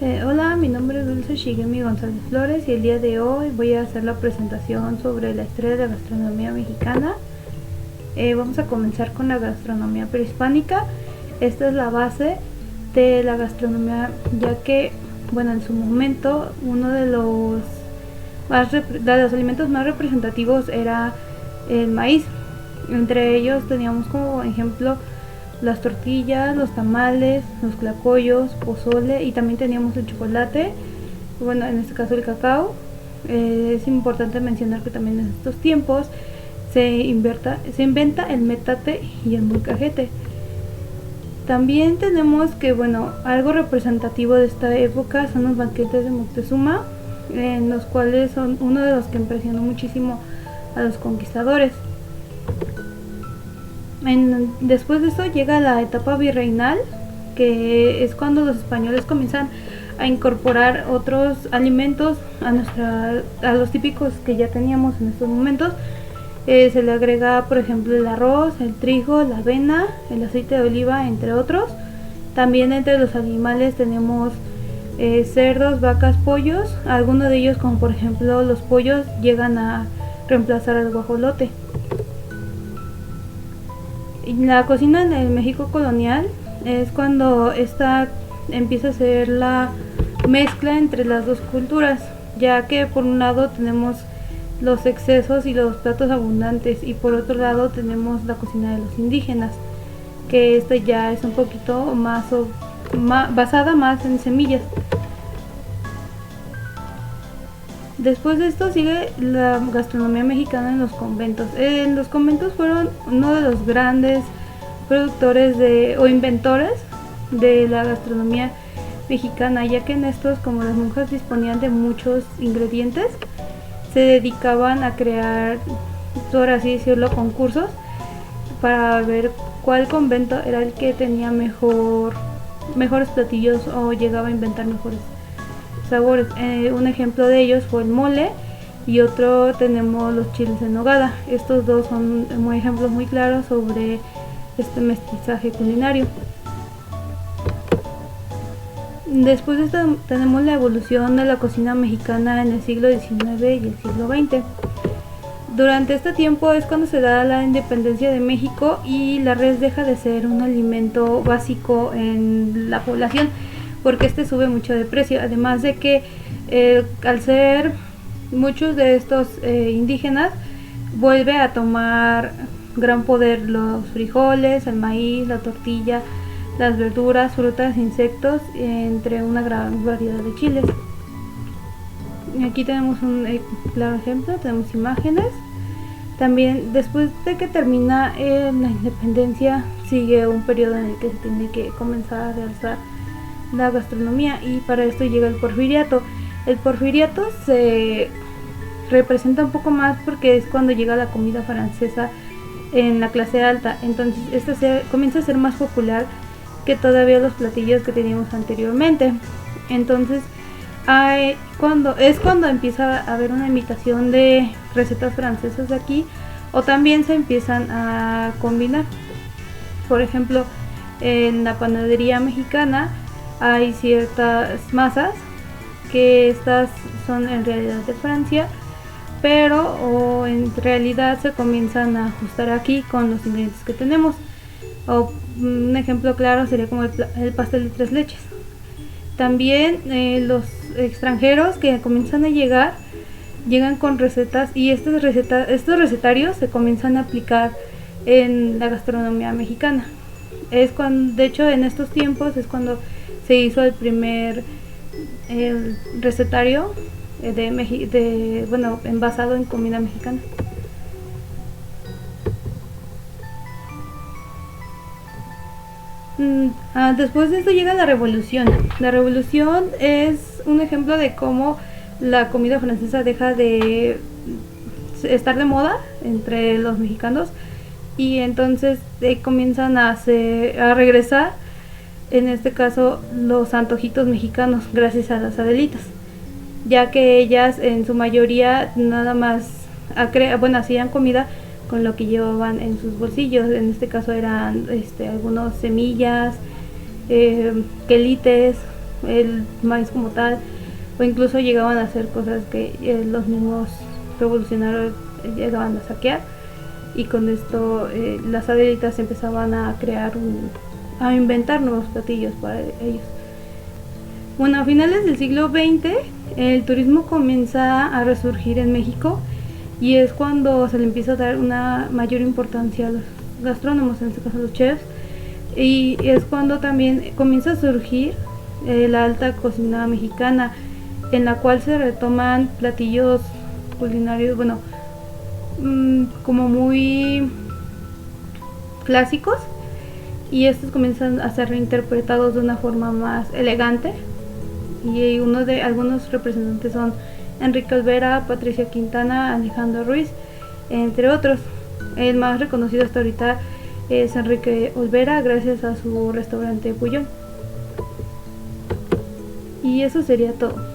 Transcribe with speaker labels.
Speaker 1: Hola, mi nombre es Dulce Shigemi González Flores y el día de hoy voy a hacer la presentación sobre la historia de la gastronomía mexicana. Vamos a comenzar con la gastronomía prehispánica. Esta es la base de la gastronomía, ya que, bueno, en su momento uno de los alimentos más representativos era el maíz. Entre ellos teníamos como ejemplo las tortillas, los tamales, los tlacoyos, pozole, y también teníamos el chocolate, bueno, en este caso el cacao. Es importante mencionar que también en estos tiempos se inventa el metate y el molcajete. También tenemos que, bueno, algo representativo de esta época son los banquetes de Moctezuma, en los cuales son uno de los que impresionó muchísimo a los conquistadores. Después de eso llega la etapa virreinal, que es cuando los españoles comienzan a incorporar otros alimentos a los típicos que ya teníamos en estos momentos. Se le agrega, por ejemplo, el arroz, el trigo, la avena, el aceite de oliva, entre otros. También entre los animales tenemos cerdos, vacas, pollos. Algunos de ellos, como por ejemplo los pollos, llegan a reemplazar al guajolote. La cocina en el México colonial es cuando esta empieza a ser la mezcla entre las dos culturas, ya que por un lado tenemos los excesos y los platos abundantes, y por otro lado tenemos la cocina de los indígenas, que esta ya es un poquito más basada más en semillas. Después de esto sigue la gastronomía mexicana en los conventos. Los conventos fueron uno de los grandes productores o inventores de la gastronomía mexicana, ya que en estos, como las monjas disponían de muchos ingredientes, se dedicaban a crear, por así decirlo, concursos para ver cuál convento era el que tenía mejores platillos o llegaba a inventar mejores sabores. Un ejemplo de ellos fue el mole, y otro tenemos los chiles en nogada. Estos dos son ejemplos muy claros sobre este mestizaje culinario. Después de esto tenemos la evolución de la cocina mexicana en el siglo XIX y el siglo XX. Durante este tiempo es cuando se da la independencia de México y la res deja de ser un alimento básico en la población, porque este sube mucho de precio. Además de que al ser muchos de estos indígenas, vuelve a tomar gran poder los frijoles, el maíz, la tortilla, las verduras, frutas, insectos, entre una gran variedad de chiles. Aquí tenemos un claro ejemplo, tenemos imágenes. También después de que termina la independencia, sigue un periodo en el que se tiene que comenzar a realzar la gastronomía, y para esto llega el porfiriato. El porfiriato se representa un poco más porque es cuando llega la comida francesa en la clase alta. Entonces esta comienza a ser más popular que todavía los platillos que teníamos anteriormente. Entonces cuando empieza a haber una imitación de recetas francesas de aquí, o también se empiezan a combinar. Por ejemplo, en la panadería mexicana hay ciertas masas que estas son en realidad de Francia, pero en realidad se comienzan a ajustar aquí con los ingredientes que tenemos. Un ejemplo claro sería como el pastel de tres leches. También los extranjeros que comienzan a llegan con recetas, y estos recetarios se comienzan a aplicar en la gastronomía mexicana. De hecho, en estos tiempos es cuando se hizo el primer recetario envasado en comida mexicana. Después de esto llega la revolución. La revolución es un ejemplo de cómo la comida francesa deja de estar de moda entre los mexicanos, y entonces comienzan a regresar, en este caso, los antojitos mexicanos, gracias a las Adelitas, ya que ellas en su mayoría nada más hacían comida con lo que llevaban en sus bolsillos. En este caso eran algunos semillas, quelites, el maíz como tal, o incluso llegaban a hacer cosas que los mismos revolucionarios llegaban a saquear, y con esto las adelitas empezaban a a inventar nuevos platillos para ellos. Bueno, a finales del siglo XX el turismo comienza a resurgir en México, y es cuando se le empieza a dar una mayor importancia a los gastrónomos, en este caso los chefs, y es cuando también comienza a surgir la alta cocina mexicana, en la cual se retoman platillos culinarios, bueno, como muy clásicos, y estos comienzan a ser reinterpretados de una forma más elegante, y algunos representantes son Enrique Olvera, Patricia Quintana, Alejandro Ruiz, entre otros. El más reconocido hasta ahorita es Enrique Olvera, gracias a su restaurante Puyol. Y eso sería todo.